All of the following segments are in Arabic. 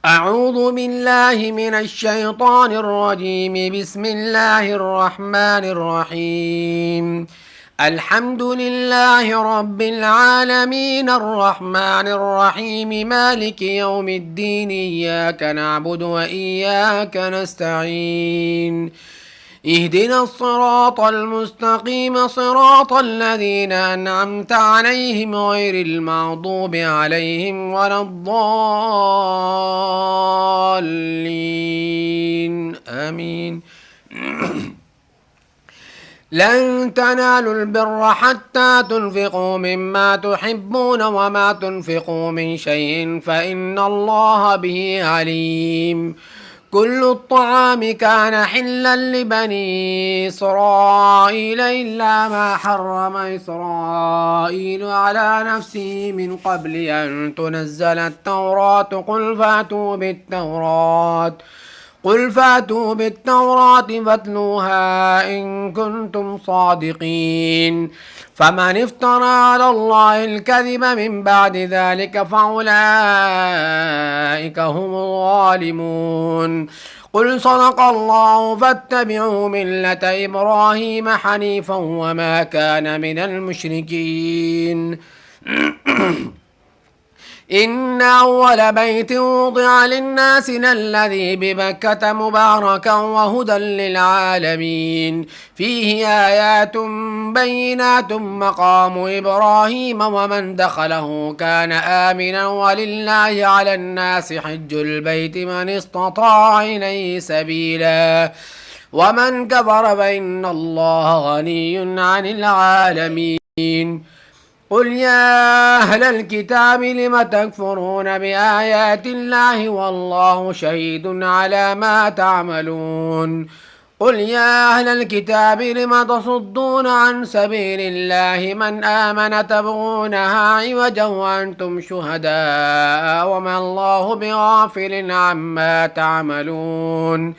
أعوذ بالله من الشيطان الرجيم. بسم الله الرحمن الرحيم. الحمد لله رب العالمين الرحمن الرحيم مالك يوم الدين. إياك نعبد وإياك نستعين. اهدنا الصراط المستقيم صراط الذين أنعمت عليهم غير المغضوب عليهم ولا الضالين آمين. لن تنالوا البر حتى تنفقوا مما تحبون وما تنفقوا من شيء فإن الله به عليم. كل الطعام كان حلا لبني إسرائيل إلا ما حرم إسرائيل على نفسه من قبل أن تنزل التوراة. قل فاتوا بالتوراة فاتلوها إن كنتم صادقين. فمن افترى على الله الكذب من بعد ذلك فأولئك هم الظالمون. قل صدق الله فاتبعوا ملة إبراهيم حنيفا وما كان من المشركين. إن أول بيت وضع للناس الذي ببكة مباركا وهدى للعالمين فيه آيات بينات مقام إبراهيم ومن دخله كان آمنا ولله على الناس حج البيت من استطاع إليه سبيلا ومن كفر فإن الله غني عن العالمين. قل يا أهل الكتاب لم تكفرون بآيات الله والله شهيد على ما تعملون. قل يا أهل الكتاب لم تصدون عن سبيل الله من آمن تبغونها عوجا وأنتم شهداء وما الله بغافل عما تعملون.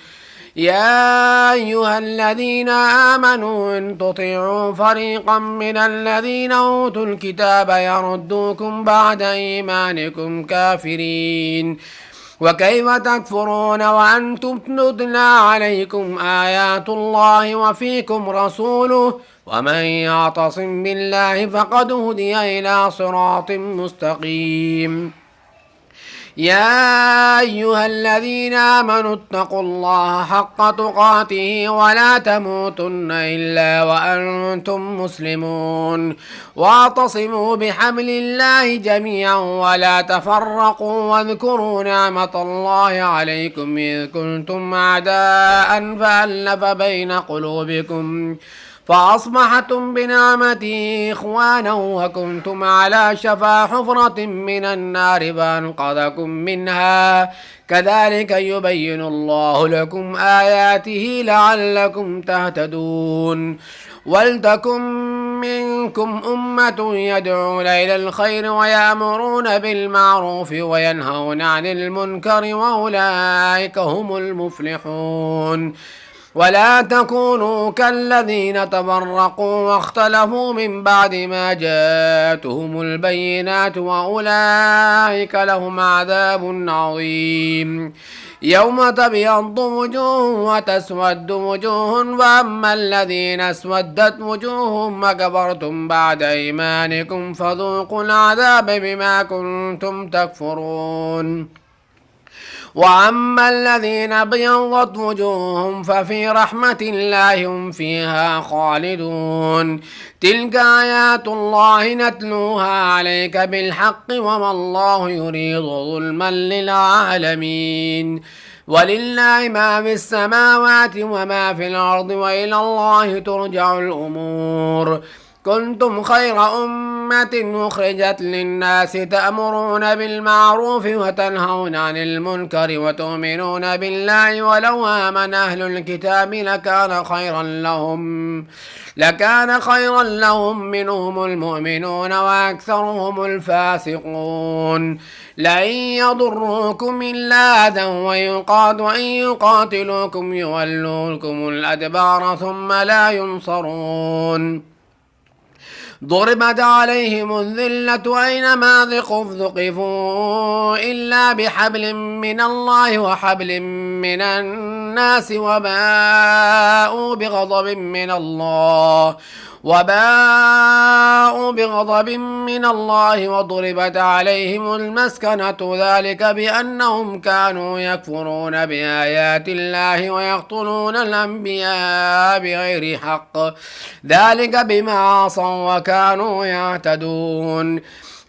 يا أيها الذين آمنوا إن تطيعوا فريقا من الذين أوتوا الكتاب يردوكم بعد إيمانكم كافرين. وكيف تكفرون وأنتم تتلى عليكم آيات الله وفيكم رسوله ومن يعتصم بالله فقد هدي إلى صراط مستقيم. يا أيها الذين آمنوا اتقوا الله حق تقاته ولا تموتن إلا وأنتم مسلمون واعتصموا بحبل الله جميعا ولا تفرقوا واذكروا نعمة الله عليكم إذ كنتم أعداء فألف بين قلوبكم فأصبحتم بنعمته إخوانا وكنتم على شفا حفرة من النار فأنقذكم منها. كذلك يبين الله لكم آياته لعلكم تهتدون. ولتكن منكم أمة يدعون إلى الخير ويأمرون بالمعروف وينهون عن المنكر وأولئك هم المفلحون. ولا تكونوا كالذين تفرقوا واختلفوا من بعد ما جاءتهم البينات وأولئك لهم عذاب عظيم. يوم تبيض وجوه وتسود وجوه فأما الذين اسودت وجوههم وكفرتم بعد إيمانكم فذوقوا العذاب بما كنتم تكفرون. وأما الذين ابيضت وجوههم ففي رحمة الله هم فيها خالدون. تلك آيات الله نتلوها عليك بالحق وما الله يريد ظلما للعالمين. ولله ما في السماوات وما في الأرض وإلى الله ترجع الأمور. كنتم خير أمة أخرجت للناس تأمرون بالمعروف وتنهون عن المنكر وتؤمنون بالله ولو آمن أهل الكتاب لكان خيرا لهم منهم المؤمنون وأكثرهم الفاسقون. لن يضروكم إلا أذى وإن يقاتلوكم يولوكم الأدبار ثم لا ينصرون. ضربت عليهم الذلة أينما ثقفوا إلا بحبل من الله وحبل من الناس وباءوا بغضب من الله وضربت عليهم المسكنة ذلك بأنهم كانوا يكفرون بآيات الله ويقتلون الأنبياء بغير حق ذلك بما عصوا وكانوا يعتدون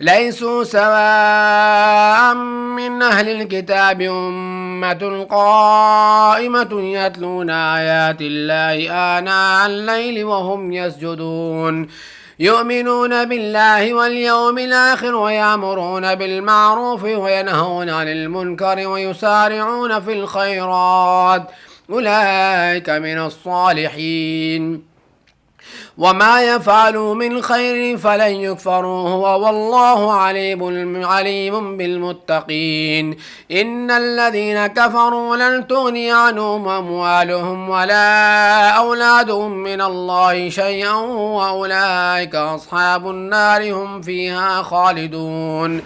ليسوا سواء من أهل الكتاب أمة قائمة يتلون آيات الله آناء الليل وهم يسجدون يؤمنون بالله واليوم الآخر ويأمرون بالمعروف وينهون عن المنكر ويسارعون في الخيرات أولئك من الصالحين وما يفعلوا من خير فلن يكفروه والله عليم بالمتقين إن الذين كفروا لن تغني عنهم أموالهم ولا أولادهم من الله شيئا وأولئك أصحاب النار هم فيها خالدون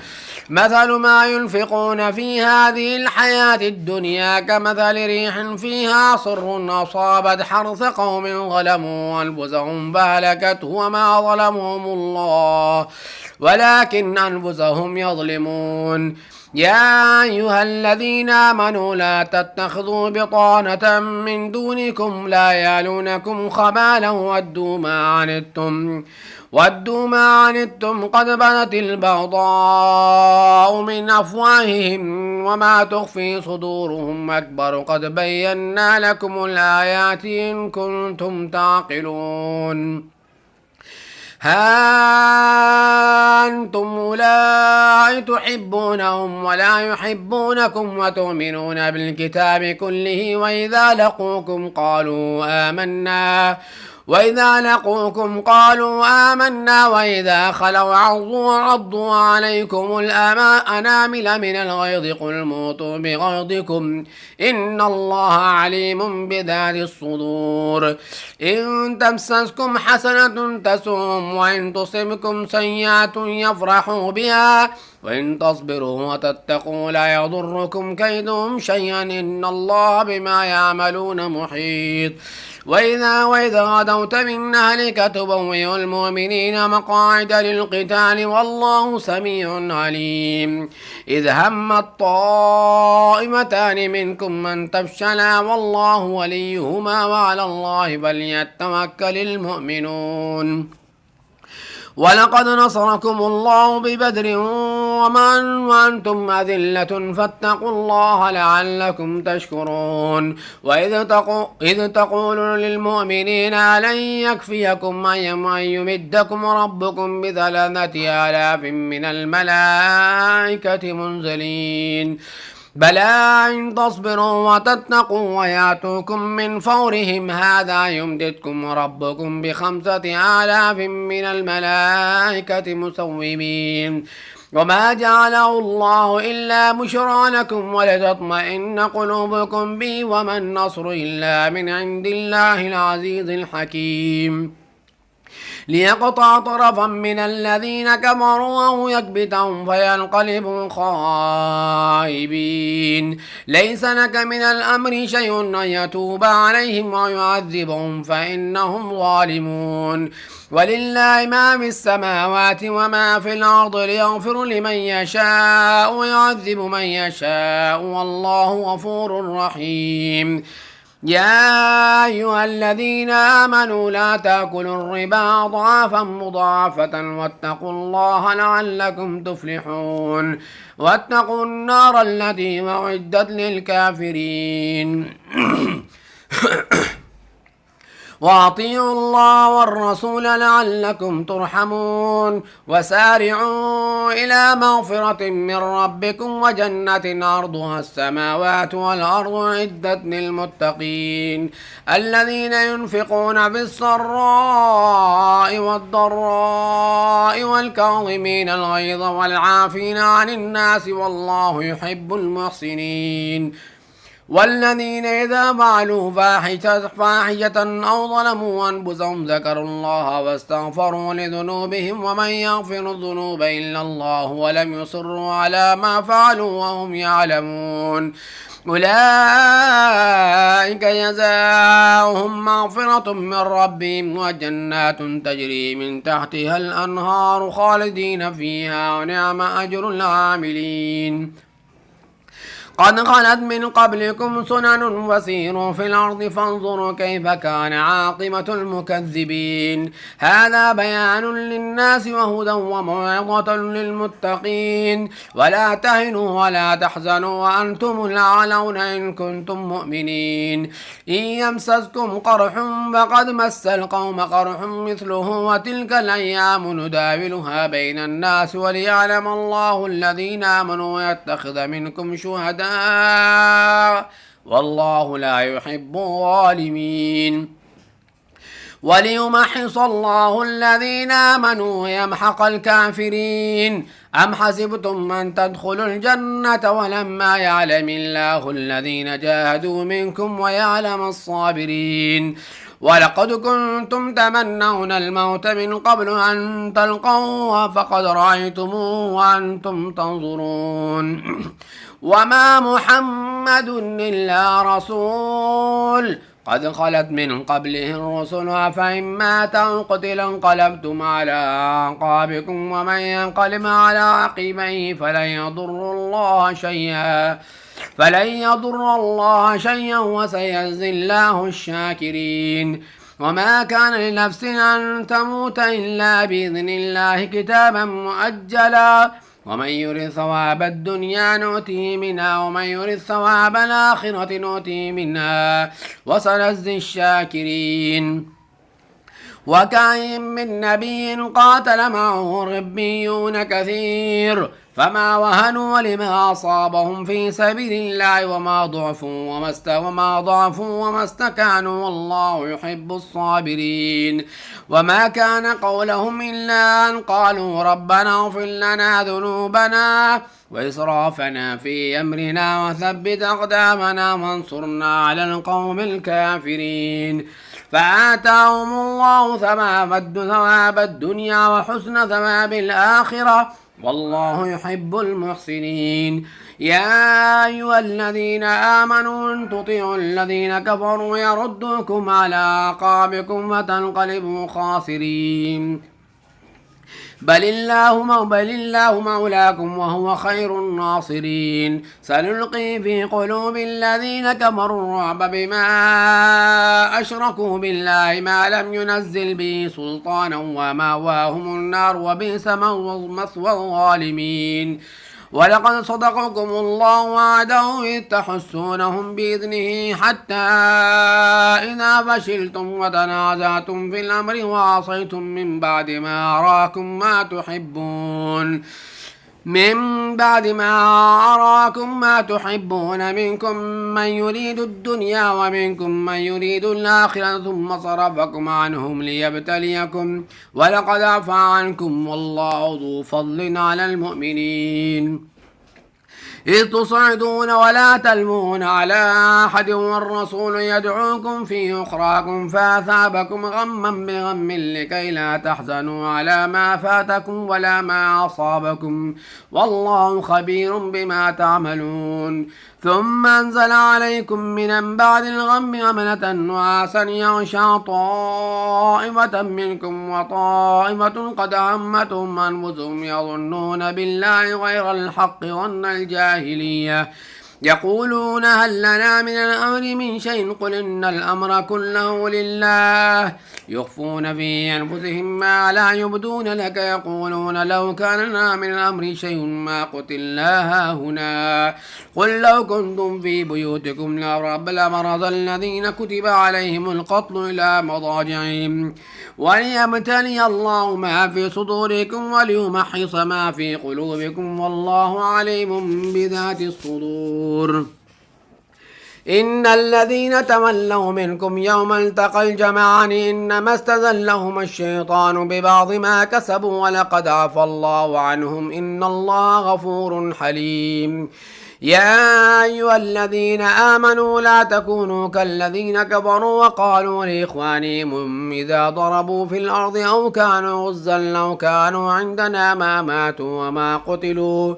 مثل ما ينفقون في هذه الحياة الدنيا كمثل ريح فيها صر أصابت حرث قوم ظلموا أنفسهم فهلكته وما ظلمهم الله ولكن أنفسهم يظلمون يا أيها الذين آمنوا لا تتخذوا بطانة من دونكم لا يالونكم خبالا ودوا ما عنتم قد بدت البغضاء من أفواههم وما تخفي صدورهم أكبر قد بينا لكم الآيات إن كنتم تعقلون ها أنتم أولئك تحبونهم ولا يحبونكم وتؤمنون بالكتاب كله وإذا لقوكم قالوا آمنا وإذا خلوا عضوا عليكم الأنامل من الغيظ قل موتوا بغيظكم إن الله عليم بذات الصدور إن تمسسكم حسنة تسؤهم وإن تصبكم سيئة يفرحوا بها وإن تصبروا وتتقوا لا يضركم كيدهم شيئا إن الله بما يعملون محيط وإذا غدوت من أهلك تبوئ المؤمنين مقاعد للقتال والله سميع عليم إذ همت طائفتان منكم أن تفشلا والله وليهما وعلى الله فليتوكل المؤمنون ولقد نصركم الله ببدر وأنتم أذلة فاتقوا الله لعلكم تشكرون إذ تقول للمؤمنين ألن يكفيكم أن يمدكم ربكم ب3,000 من الملائكة منزلين بلى إن تصبروا وتتقوا وياتوكم من فورهم هذا يمددكم ربكم ب5,000 من الملائكة مسومين وما جعله الله إلا بشرى لكم ولتطمئن قلوبكم به وما النصر إلا من عند الله العزيز الحكيم ليقطع طرفا من الذين كفروا أو يكبتهم فينقلبوا خائبين ليس لك من الأمر شيء أن يتوب عليهم ويعذبهم فإنهم ظالمون ولله ما في السماوات وما في الأرض ليغفر لمن يشاء ويعذب من يشاء والله غفور رحيم يا أيها الذين آمنوا لا تأكلوا الربا أضعافا مضاعفة واتقوا الله لعلكم تفلحون واتقوا النار التي وعدت للكافرين وأطيعوا الله والرسول لعلكم ترحمون وسارعوا إلى مغفرة من ربكم وجنة عرضها السماوات والأرض عدت للمتقين الذين ينفقون في السراء والضراء والكاظمين الغيظ والعافين عن الناس والله يحب المحسنين والذين إذا فعلوا فاحشة أو ظلموا أنفسهم ذكروا الله واستغفروا لذنوبهم ومن يغفر الذنوب إلا الله ولم يصروا على ما فعلوا وهم يعلمون أولئك جزاؤهم مغفرة من ربهم وجنات تجري من تحتها الأنهار خالدين فيها ونعم أجر العاملين قد خلت من قبلكم سنن وسيروا في الأرض فانظروا كيف كان عاقبة المكذبين هذا بيان للناس وهدى وموعظة للمتقين ولا تهنوا ولا تحزنوا وأنتم الأعلون إن كنتم مؤمنين إن يمسسكم قرح فقد مس القوم قرح مثله وتلك الأيام نداولها بين الناس وليعلم الله الذين آمنوا ويتخذ منكم شهداء والله لا يحب الظالمين وليمحص الله الذين آمنوا ويمحق الكافرين أم حسبتم أن تدخلوا الجنة ولما يعلم الله الذين جاهدوا منكم ويعلم الصابرين ولقد كنتم تمنون الموت من قبل أن تلقوه فقد رأيتموه وأنتم تنظرون وما محمد إلا رسول قد خلت من قبله الرسل أفإن مات أو قتل انقلبتم على أعقابكم ومن ينقلب على عقبيه فلن يضر الله شيئا وسيجزي الله الشاكرين وما كان لنفس أن تموت إلا بإذن الله كتابا مؤجلا ومن يرد ثواب الدنيا نؤتيه منها ومن يرد ثواب الآخرة نؤتيه منها وسنجزي الشاكرين وكأين من نبي قاتل معه ربيون كثير فما وهنوا لما أصابهم في سبيل الله وما ضعفوا وما استكانوا والله يحب الصابرين وما كان قولهم إلا أن قالوا ربنا اغفر لنا ذنوبنا وإسرافنا في أمرنا وثبت أقدامنا وانصرنا على القوم الكافرين فآتاهم الله ثواب الدنيا وحسن ثواب الآخرة والله يحب المحسنين يا أيها الذين آمنوا إن تطيعوا الذين كفروا يردوكم على أعقابكم فتنقلبوا خاسرين بل الله مولاكم وهو خير الناصرين سنلقي في قلوب الذين كفروا الرعب بما أشركوا بالله ما لم ينزل به سلطانا ومأواهم النار وبئس مثوى الظالمين ولقد صدقكم الله وعده إذ تحسونهم بإذنه حتى إذا فشلتم وتنازعتم في الأمر وعصيتم من بعد ما أراكم ما تحبون منكم من يريد الدنيا ومنكم من يريد الآخرة ثم صرفكم عنهم ليبتليكم ولقد عفا عنكم والله ذو فضل على المؤمنين إذ تصعدون ولا تلمون على أحد والرسول يدعوكم في أخراكم فأثابكم غما بغم لكي لا تحزنوا على ما فاتكم ولا ما أصابكم والله خبير بما تعملون ثم أنزل عليكم من بعد الغم أمنة نعاسا يغشى طائفة منكم وطائفة قد عمتهم أنفسهم يظنون بالله غير الحق ظن الجاهلية يقولون هل لنا من الأمر من شيء قل إن الأمر كله لله يخفون في أنفسهم ما لا يبدون لك يقولون لو كان لنا من الأمر شيء ما قتلنا هنا قل لو كنتم في بيوتكم لبرز الذين كتب عليهم القتل إلى مضاجعهم وليبتلي الله ما في صدوركم وليمحص ما في قلوبكم والله عليم بذات الصدور إن الذين تولوا منكم يوم التقى الجمعان إنما استزلهم الشيطان ببعض ما كسبوا ولقد عفى الله عنهم إن الله غفور حليم يا أيها الذين آمنوا لا تكونوا كالذين كفروا وقالوا لإخوانهم إذا ضربوا في الأرض أو كانوا غزا لو كانوا عندنا ما ماتوا وما قتلوا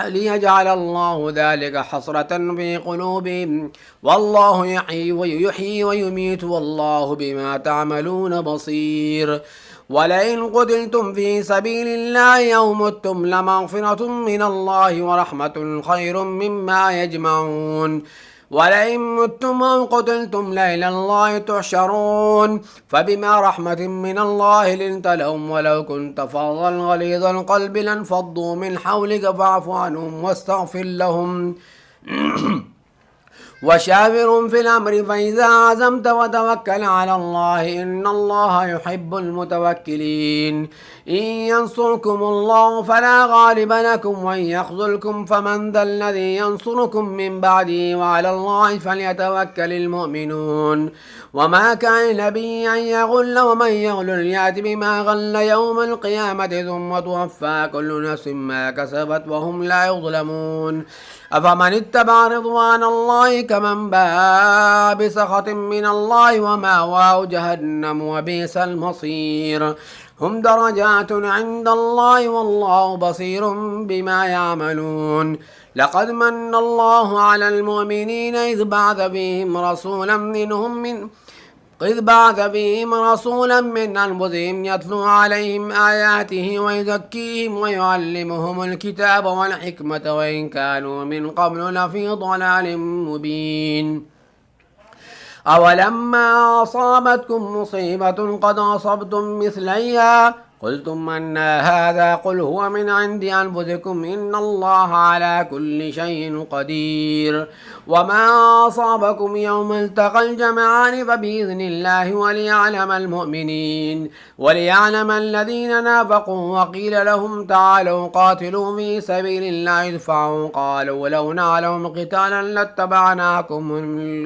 ليجعل الله ذلك حسرة في قلوبهم والله يحيي ويميت والله بما تعملون بصير ولئن قتلتم في سبيل الله أو متم لمغفرة من الله ورحمة خير مما يجمعون ولئن متم أو قتلتم لإلى الله تحشرون فبما رحمة من الله لنت لهم ولو كنت فظا غليظ القلب لانفضوا من حولك فاعف عنهم واستغفر لهم وشاورهم في الأمر فإذا عزمت وتوكل على الله إن الله يحب المتوكلين إن ينصركم الله فلا غالب لكم وإن يخذلكم فمن ذا الذي ينصركم من بعده وعلى الله فليتوكل المؤمنون وما كان نبي أن يغل ومن يغل يأت بما غل يوم القيامة ثم توفى كل نفس ما كسبت وهم لا يظلمون أفمن اتبع رضوان الله كمن باء بسخط من الله ومأواه جهنم وبئس المصير هم درجات عند الله والله بصير بما يعملون لقد من الله على المؤمنين إذ بعث بهم رسولا من أنفسهم يتلو عليهم آياته ويزكيهم ويعلمهم الكتاب والحكمة وإن كانوا من قبل لفي ضلال مبين أولما أصابتكم مصيبة قد أصبتم مثليها قلتم أن هذا قل هو من عند أنفسكم إن الله على كل شيء قدير وما أصابكم يوم التقى الجمعان فبإذن الله وليعلم الذين نافقوا وقيل لهم تعالوا قاتلوا في سبيل الله ادفعوا قالوا لو نعلم قتالا لاتبعناكم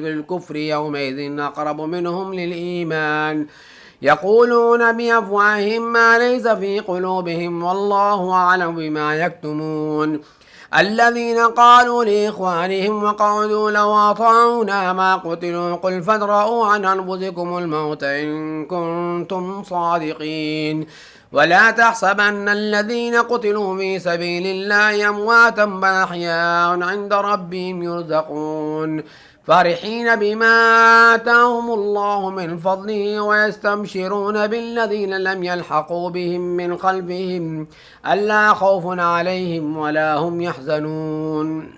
الكفر يومئذ أقرب منهم للإيمان يقولون بأفواههم ما ليس في قلوبهم والله أعلم بما يكتمون الذين قالوا لإخوانهم وقعدوا لو أطاعونا ما قتلوا قل فادرءوا عن أنفسكم الموت إن كنتم صادقين ولا تحسبن الذين قتلوا في سبيل الله أمواتا بل أحياء عند ربهم يرزقون فرحين بما آتاهم الله من فضله ويستبشرون بالذين لم يلحقوا بهم من خلفهم ألا خوف عليهم ولا هم يحزنون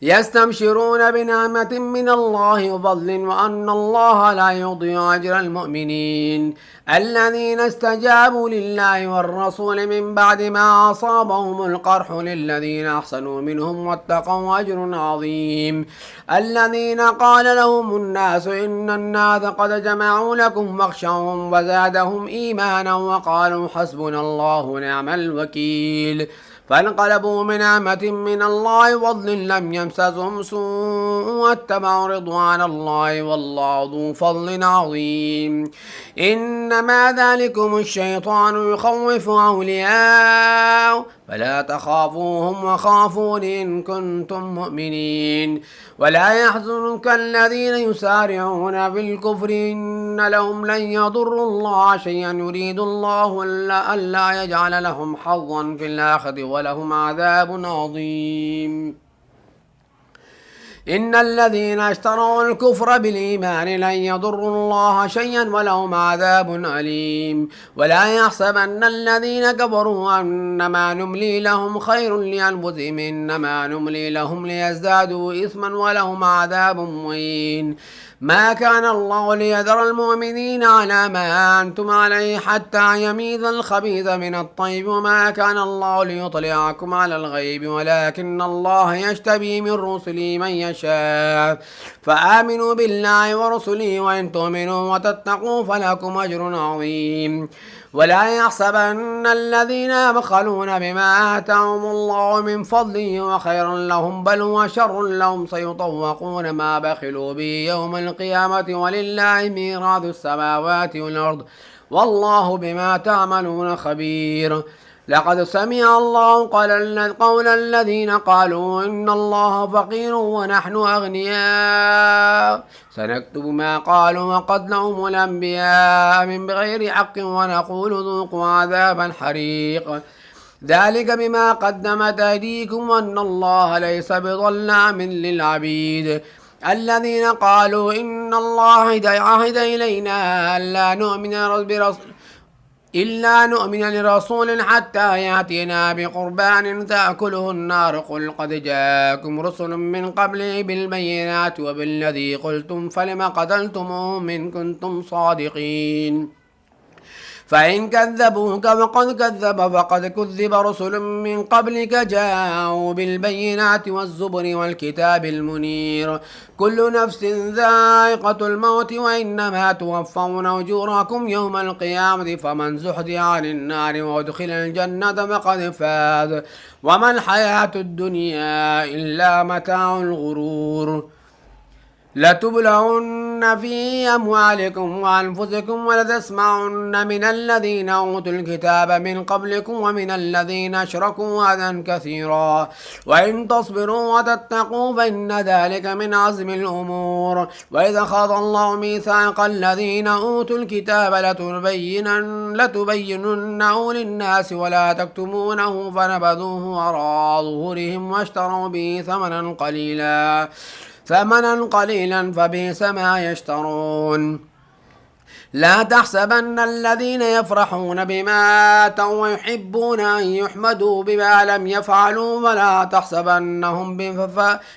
يستبشرون بنعمة من الله وفضل وأن الله لا يضيع أجر المؤمنين الذين استجابوا لله والرسول من بعد ما أصابهم القرح للذين أحسنوا منهم واتقوا أجر عظيم الذين قال لهم الناس إن الناس قد جمعوا لكم فاخشوهم وزادهم إيمانا وقالوا حسبنا الله ونعم الوكيل فانقلبوا بنعمة من الله وفضل لم يمسسهم سوء واتبعوا رضوان الله والله ذو فضل عظيم إنما ذلكم الشيطان يخوف أولياءه فلا تخافوهم وخافون إن كنتم مؤمنين ولا يحزنك الذين يسارعون في الكفر إن لهم لن يضروا الله شيئا يريد الله ألا يجعل لهم حظا في الآخرة ولهم عذاب عظيم إن الذين اشتروا الكفر بالإيمان لن يضروا الله شيئا ولهم عذاب أليم ولا يحسبن الذين كفروا أنما نملي لهم خير لأنفسهم إنما نملي لهم ليزدادوا إثما ولهم عذاب مهين ما كان الله ليذر المؤمنين على ما أنتم عليه حتى يميز الخبيث من الطيب وما كان الله ليطلعكم على الغيب ولكن الله يجتبي من رسله من يشاء فآمنوا بالله ورسله وإن تؤمنوا وتتقوا فلكم أجر عظيم ولا يحسبن الذين يبخلون بما آتاهم الله من فضله وخيرا لهم بل هو شر لهم سيطوقون ما بخلوا به يوم القيامة ولله ميراث السماوات والأرض والله بما تعملون خبير لقد سمع الله قول الذين قالوا إن الله فقير ونحن أغنياء سنكتب ما قالوا وقتلهم الأنبياء من بغير حق ونقول ذوقوا عذاب الحريق ذلك بما قدمت أيديكم وأن الله ليس بظلام للعبيد الذين قالوا إن الله عهد إلينا إلا نؤمن لرسول حتى يأتينا بقربان تأكله النار قل قد جاءكم رسل من قبلي بالبينات وبالذي قلتم فلم قتلتموهم إن كنتم صادقين فإن كذبوك فقد كذب رسل من قبلك جاءوا بالبينات والزبر والكتاب المنير كل نفس ذائقة الموت وإنما توفون أجوركم يوم القيامة فمن زحزح عن النار وادخل الجنة فقد فاز وما الحياة الدنيا إلا متاع الغرور لتبلغن في أموالكم وأنفسكم ولتسمعن من الذين أوتوا الكتاب من قبلكم ومن الذين أشركوا أذى كثيرا وإن تصبروا وتتقوا فإن ذلك من عزم الأمور وإذا أخذ الله ميثاق الذين أوتوا الكتاب لتبيننه للناس ولا تكتمونه فنبذوه وراء ظهورهم واشتروا به ثمنا قليلا فبئس ما يشترون لا تحسبن الذين يفرحون بما آتوا ويحبون أن يحمدوا بما لم يفعلوا ولا تحسبنهم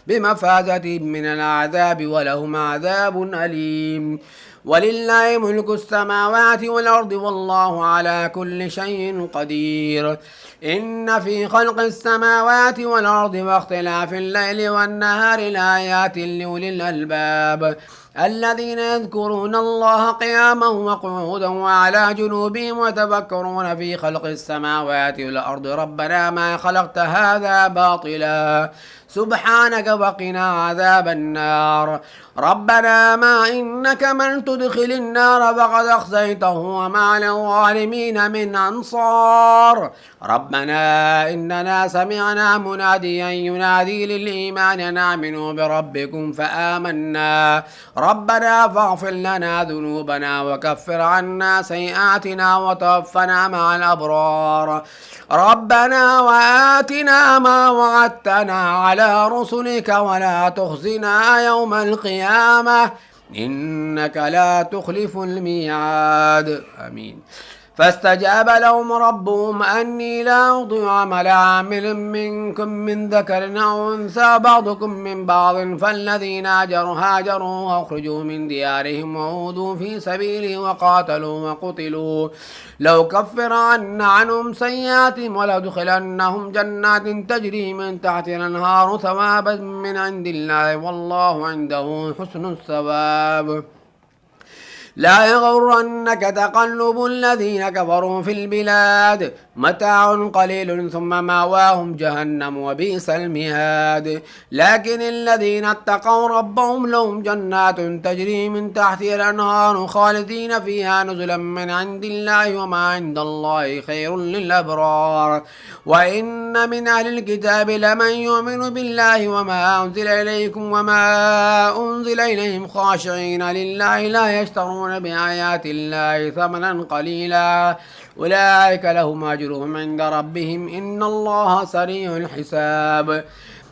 بمفازة من العذاب ولهم عذاب أليم ولله ملك السماوات والأرض والله على كل شيء قدير إن في خلق السماوات والأرض واختلاف الليل والنهار لآيات لأولي الألباب الذين يذكرون الله قياما وقعودا وعلى جنوبهم وتفكرون في خلق السماوات والأرض ربنا ما خلقت هذا باطلا سبحانك وقنا عذاب النار ربنا ما إنك من تدخل النار فقد أخزيته وما للظالمين من أنصار ربنا إننا سمعنا مناديا ينادي للإيمان أن آمنوا بربكم فآمنا ربنا فاغفر لنا ذنوبنا وكفر عنا سيئاتنا وتوفنا مع الأبرار ربنا وآتنا ما وعدتنا على رسلك ولا تخزنا يوم القيامة إنك لا تخلف الميعاد آمين فاستجاب لهم ربهم أني لا أضيع عمل عامل منكم من ذكر أو أنثى بعضكم من بعض فالذين هاجروا وأخرجوا من ديارهم وأوذوا في سبيلي وقاتلوا وقتلوا لو كفر عنهم سيئاتهم ولأدخلنهم جنات تجري من تحتها الأنهار ثوابا من عند الله والله عنده حسن الثواب لا يغرنك تقلب الذين كفروا في البلاد متاع قليل ثم ماواهم جهنم وبئس المهاد لكن الذين اتقوا ربهم لهم جنات تجري من تحتها الأنهار خالدين فيها نزلا من عند الله وما عند الله خير للأبرار وإن من أهل الكتاب لمن يؤمن بالله وما أنزل إليكم وما أنزل إليهم خاشعين لله لا يشترون بآيات الله ثمنا قليلا أولئك لهم أجرهم عند ربهم إن الله سريع الحساب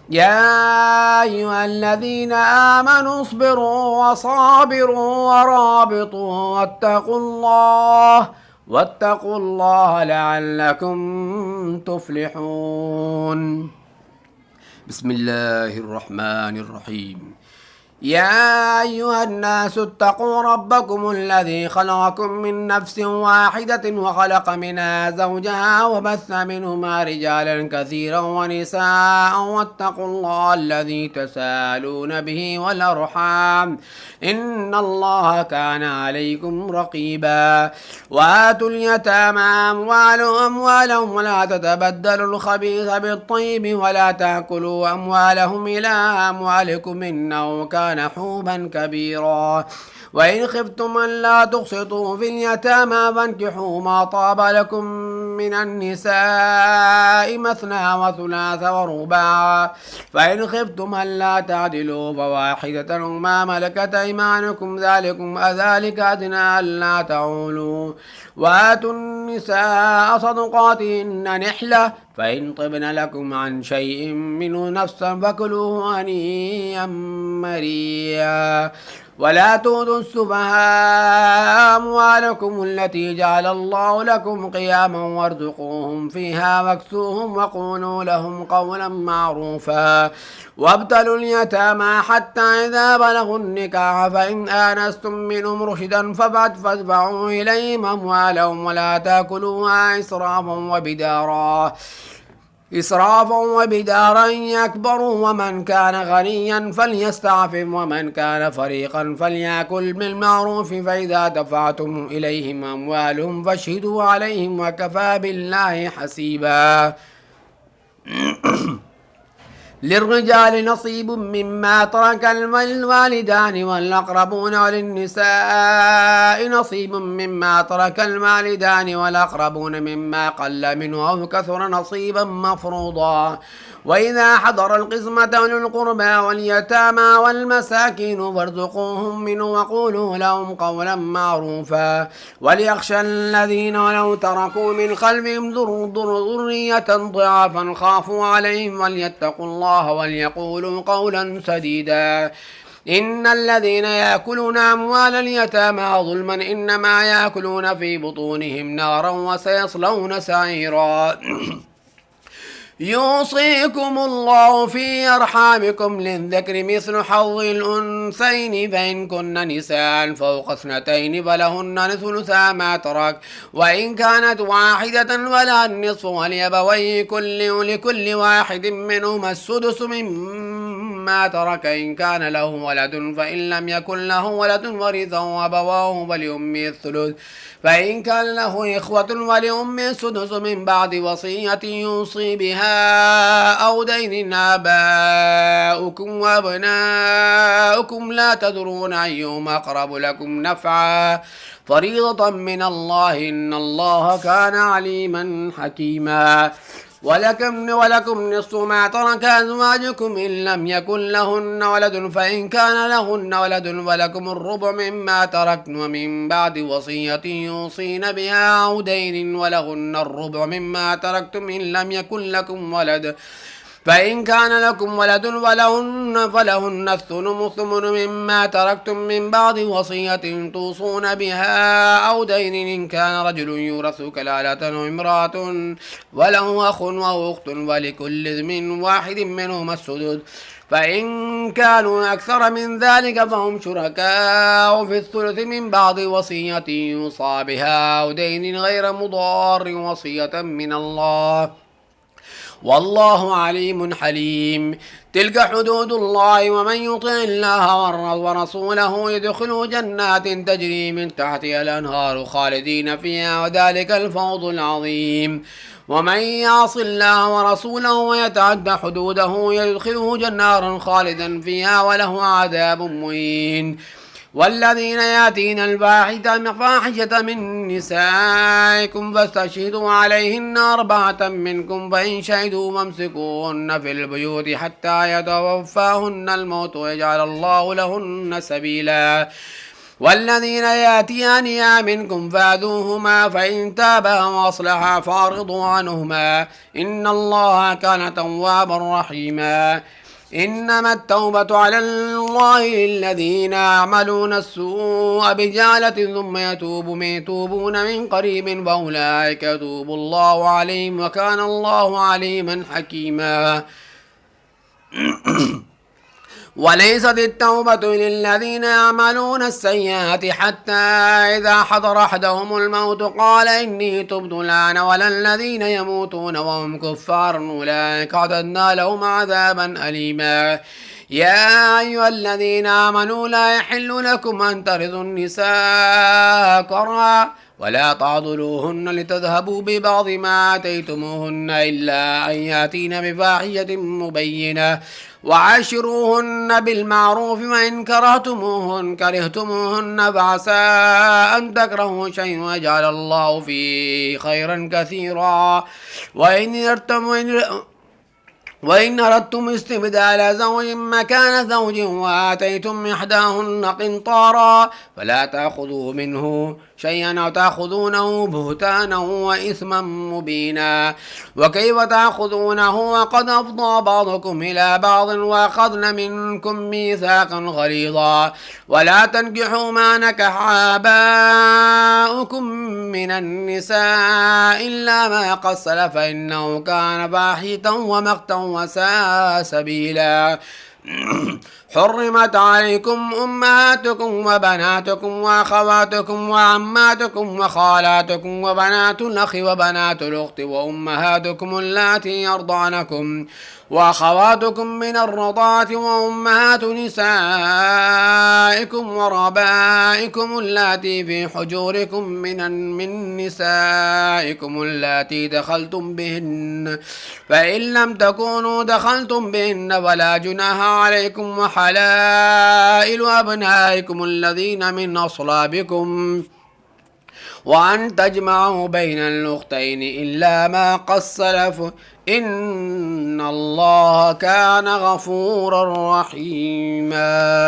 يا أيها الذين آمنوا اصبروا وصابروا ورابطوا واتقوا الله لعلكم تفلحون بسم الله الرحمن الرحيم يا أيها الناس اتقوا ربكم الذي خلقكم من نفس واحدة وخلق منها زوجها وبث منهما رجالا كثيرا ونساء واتقوا الله الذي تسالون به والأرحام إن الله كان عليكم رقيبا وآتوا اليتامى أموالهم ولا تتبدلوا الخبيث بالطيب ولا تأكلوا أموالهم إلى أموالكم إنه كان كان حوبا كبيرا. وإن خفتم أن لا تقسطوا في اليتامى فانكحوا ما طاب لكم من النساء مثنى وثلاث ورباع، فإن خفتم أن لا تعدلوا فواحدة ما ملكت أيمانكم ذلك أدنى ألا تعولوا. وآتوا النساء صدقاتهن نحلة، فإن طبن لكم عن شيء منه نفسا فكلوه هنيئا مريئا. ولا تؤتوا السفهاء أموالكم التي جعل الله لكم قياما وارزقوهم فيها واكسوهم وقولوا لهم قولا معروفا. وابتلوا اليتامى حتى إذا بلغوا النكاح فإن آنستم منهم رشدا فادفعوا إليهم أموالهم ولا تأكلوها إسرافا وبدارا يكبروا. ومن كان غنيا فليستعفف ومن كان فريقا فليأكل بالمعروف. فإذا دفعتم إليهم أموالهم فاشهدوا عليهم وكفى بالله حسيبا. للرجال نصيب مما ترك الوالدان والأقربون وللنساء نصيب مما ترك الوالدان والأقربون مما قل منه أو كثر نصيبا مفروضا. وإذا حضر القسمة أولو القربى واليتامى والمساكين فارزقوهم منه وقولوا لهم قولا معروفا. وليخشى الذين ولو تركوا من خلفهم ذرية ضعافا خافوا عليهم وليتقوا الله وليقولوا قولا سديدا. إن الذين يأكلون أموال اليتامى ظلما إنما يأكلون في بطونهم نارا وسيصلون سعيرا. يوصيكم الله في أرحامكم للذكر مثل حظ الأنثيين فإن كن نساء فوق اثنتين فلهن ثلثا ما ترك وإن كانت واحدة فلها النصف ولأبويه لكل واحد منهما السدس مما ترك إن كان له ولد فإن لم يكن له ولد ورثه أبواه فلأمه الثلث فإن كان له إخوة ولأمه السدس من بعد وصية يوصي بها أو دين. آباؤكم وأبناؤكم لا تدرون أيهما أقرب لكم نفعا فريضة من الله إن الله كان عليما حكيما. ولكم نصف ما ترك أزواجكم إن لم يكن لهن ولد فإن كان لهن ولد فلكم الربع مما تركن ومن بعد وصية يوصين بها أو دين ولهن الربع مما تركتم إن لم يكن لكم ولد فإن كان لكم ولد فلهن الثمن مما تركتم من بعد وصية توصون بها أو دين إن كان رجل يورث كلالة وامرأة وله أخ أو أخت ولكل من واحد منهما السدس فإن كانوا أكثر من ذلك فهم شركاء في الثلث من بعد وصية يوصى بها أو دين غير مضار وصية من الله والله عليم حليم. تلك حدود الله ومن يطع الله ورسوله يدخله جنات تجري من تحتها الأنهار خالدين فيها وذلك الفوز العظيم. ومن يعص الله ورسوله ويتعد حدوده يدخله جنارا خالدا فيها وله عذاب مهين. والذين ياتين الفاحشة من نسائكم فاستشهدوا عليهن 4 منكم فإن شهدوا فامسكوهن في البيوت حتى يتوفاهن الموت ويجعل الله لهن سبيلا. والذين ياتيانها منكم فاذوهما فإن تابا وأصلحا فأعرضوا عنهما إن الله كان توابا رحيما. إنما التوبة على الله للذين يعملون السوء بجهالة ثم يتوبون من قريب فأولئك يتوب الله عليهم وكان الله عليما حكيما. وليست التوبة للذين يعملون السيئات حتى إذا حضر أحدهم الموت قال إني تبت الآن ولا الذين يموتون وهم كفار أولئك أعتدنا لهم عذابا أليما. يا أيها الذين آمنوا لا يحل لكم أن ترثوا النساء كرها ولا تعضلوهن لتذهبوا ببعض ما آتيتموهن إلا أن يأتين بفاحشة مبينة وعاشروهن بالمعروف وإن كرهتموهن فعسى أن تكرهوا شيئا ويجعل الله فيه خيرا كثيرا. وإن أردتم استبدال زوج مكان زوج وآتيتم إحداهن قنطارا فلا تأخذوا منه شيئا أو تأخذونه بهتانا وإثما مبينا. وكيف تأخذونه وقد أفضى بعضكم إلى بعض وأخذن منكم ميثاقا غليظا. ولا تنكحوا ما نكح آباؤكم من النساء إلا ما قد سلف فإنه كان فاحشة ومقتا وساء سبيلا. حرمت عليكم أمهاتكم وبناتكم وأخواتكم وعماتكم وخالاتكم وبنات الأخ وبنات الأخت وأمهاتكم اللاتي يرضعنكم وأخواتكم من الرضاعة وأمهات نسائكم وربائكم اللاتي في حجوركم من نسائكم اللاتي دخلتم بهن فإن لم تكونوا دخلتم بهن فلا جناح عليكم وحلائل أبنائكم الذين من أصلابكم وأن تجمعوا بين الأختين إلا ما قد سلف إن الله كان غفورا رحيما.